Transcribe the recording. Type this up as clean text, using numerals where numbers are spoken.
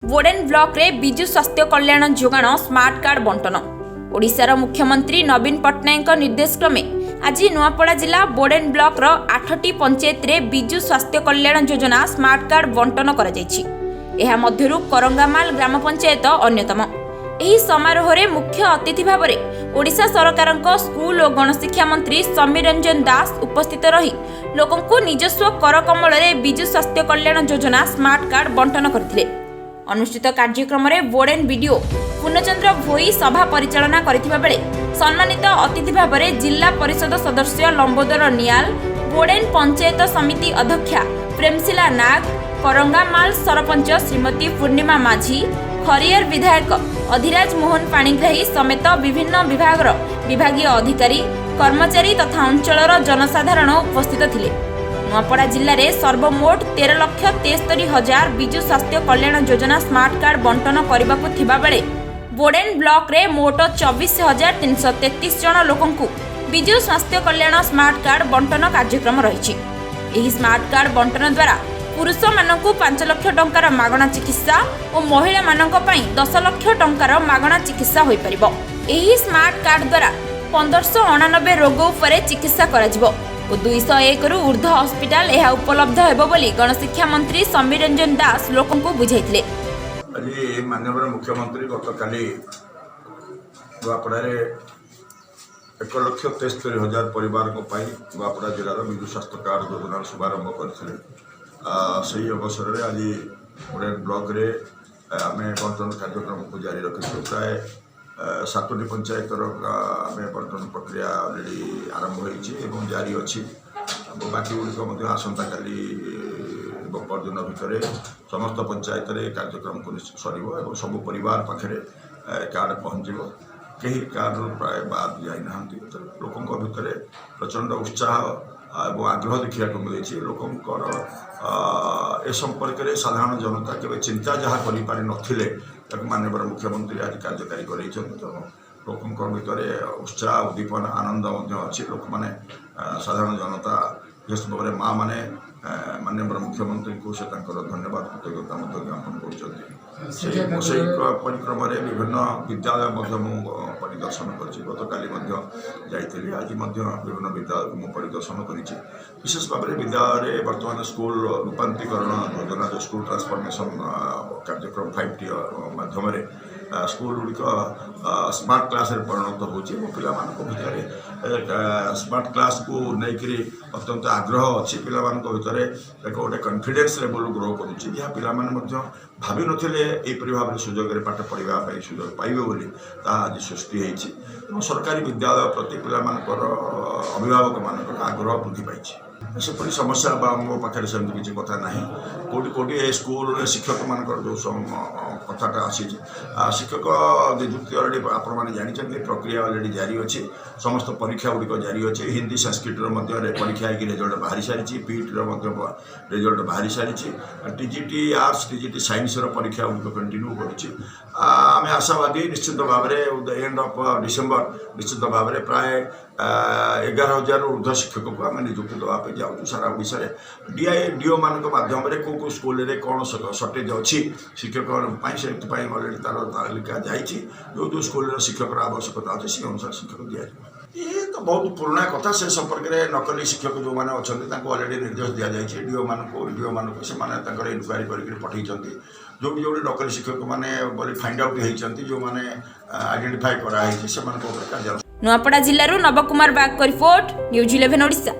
Boden block रे विजु स्वास्थ्य कल्याण जोगाण smart card बंटन। ओडिशार मुख्यमंत्री नवीन पट्टनायक निर्देश क्रमे आज नुआपड़ा जिला बोडेन ब्लॉक रो 8टी पंचायत रे विजु स्वास्थ्य कल्याण योजना स्मार्ट कार्ड बंटन करा जायछि। एहा मध्यरु करंगामाल ग्राम पंचायत अन्यतम। एही समारोह रे मुख्य अतिथि भाव में ओडिशा सरकारक स्कूल और गणशिक्षा मंत्री समीर रंजन दास उपस्थित रही लोकंकु निजस्व कर कमल रे विजु स्वास्थ्य कल्याण योजना स्मार्ट कार्ड बंटन करथिले। अनुष्ठित कार्यक्रम में बोडेन बीडीओ पूर्णचंद्र भोई सभा परिचालना करथिबा बेले सम्मानित अतिथि भाव में जिला परिषद सदस्य लंबोदर नियाल, बोडेन पंचायत समिति अध्यक्षा प्रेमशिला नाग, करंगामाल सरपंच श्रीमती पूर्णिमा माझी, खरियर विधायक अधिराज मोहन पाणिग्राही समेत विभिन्न विभागर विभागीय अधिकारी कर्मचारी तथा अंचलर जनसाधारण उपस्थित थिले। नुआपड़ा जिले में सर्वमोट 13,73,000 विजु स्वास्थ्य कल्याण योजना स्मार्ट कार्ड बंटन करने थिबा बेले बोडेन ब्लॉक रे मोट 24,333 जन लोकंकु विजु स्वास्थ्य कल्याण स्मार्ट कार्ड बंटन कार्यक्रम रही। एही स्मार्ट कार्ड बंटन द्वारा पुरुष मानकु 5 लाख टंकार मागणा चिकित्सा और महिला मानक पई 10 लाख टंकार मागणा चिकित्सा होई परिबो। एही स्मार्ट कार्ड द्वारा 1589 रोग उपरे चिकित्सा कराजिबो और 201 रु ऊर्ध्व हॉस्पिटल यह उपलब्ध हेबो बोली गणशिक्षा मंत्री समीर रंजन दास लोकंकु बुझाइथिले। आज माननीय मुख्यमंत्री गतकाली नुआपड़ा 1,73,000 परिवार नुआपड़ा जिलार विजु स्वास्थ्य कार्ड योजना शुभारंभ करथिले। सही अवसर में आज बोडेन ब्लॉक रे आम बंटन कार्यक्रम को जारी रखी प्राय 7टी पंचायत आम बंटन प्रक्रिया अलरेडी आरंभ हो जारी अच्छी बाकी गुड़िक आसंता काली परदिन भितर समस्त पंचायत कार्यक्रम को सर सब परिवार पाखे कार्ड पहुँच कहीं कार्ड प्राय बाद जाना लोकों भितर प्रचंड उत्साह और आग्रह देखा मिले। लोकंर ए संपर्क में साधारण जनता के चिंता जहाँ कर नथिले माननीय मुख्यमंत्री आज कार्यकारी कर लोकों भितर उत्साह उद्दीपना आनंद अच्छी लोक मैंने साधारण जनता विशेष भाव में माँ मैंने माननीय मुख्यमंत्री को से धन्यवाद कृतज्ञता ज्ञापन कर परिक्रम विभिन्न विद्यालय परिदर्शन कर जाइली आज विभिन्न विद्यालय को परिदर्शन कर विशेष भाव में विद्यालय बर्तमान स्कूल रूपांतरीकरण योजना जो स्कूल ट्रांसफॉर्मेशन कार्यक्रम 5T माध्यम स्कूल गुड़िक स्मार्ट क्लास परिणत होता स्मार्ट क्लास को लेकर अत्यंत आग्रह अच्छी पिला भितर एक गोटे कॉन्फिडेंस लेवल ग्रो करुच्ची जहाँ पिला भावी नथिले एपरि भाव सुजोग पाठ पढ़ाई सुजोग पाइबे बोली आज सृष्टि होती। सरकारी विद्यालय प्रति पिला अभिभावक मान आग्रह वृद्धि पाई सेपरी समस्या मो पाखे सेमती किसी कथा ना कौटी कौटी स्कूल शिक्षक मान जो कथाटा आसी शिक्षक नियुक्ति अलरेडी आपने जानते प्रक्रिया अलरेडी जारी अच्छी समस्त परीक्षा गुड़िक जारी अच्छे हिंदी संस्कृत परीक्षा होगी रिजल्ट बाहरी सारी पीईटी रिजल्ट बाहरी सारी टीजीटी आर्ट्स टीजीटी साइंस परीक्षा गुड़िक कंटिन्यू करें आशावादी निश्चित भाव में एंड ऑफ डिसेम्बर निश्चित भाव में प्राय 11,000 ऊर्ध्व शिक्षक को आम नियुक्ति देवाई जाऊँ सारा ओडिशा डीओ मान मध्यम कौ स्कूल में कौन सर्टेज अच्छी शिक्षक अलरेडी तार तालिका जाइए जो स्कूल शिक्षक आवश्यकता अच्छी से अनुसार शिक्षक दि ये तो बहुत पुराना कथा से संपर्क में नकली शिक्षक जो मैंने अच्छा अलरेडी निर्देश दि जाए डीओ मानक से इनक्वारी कर पठे जो भी नकली शिक्षक मैंने फाइंड आउट होती जो मैंने आइडेंटिफाई कराई से नुआपड़ा जिल्लारू नवकुमार बाग को रिपोर्ट न्यूज 11 ओडिशा।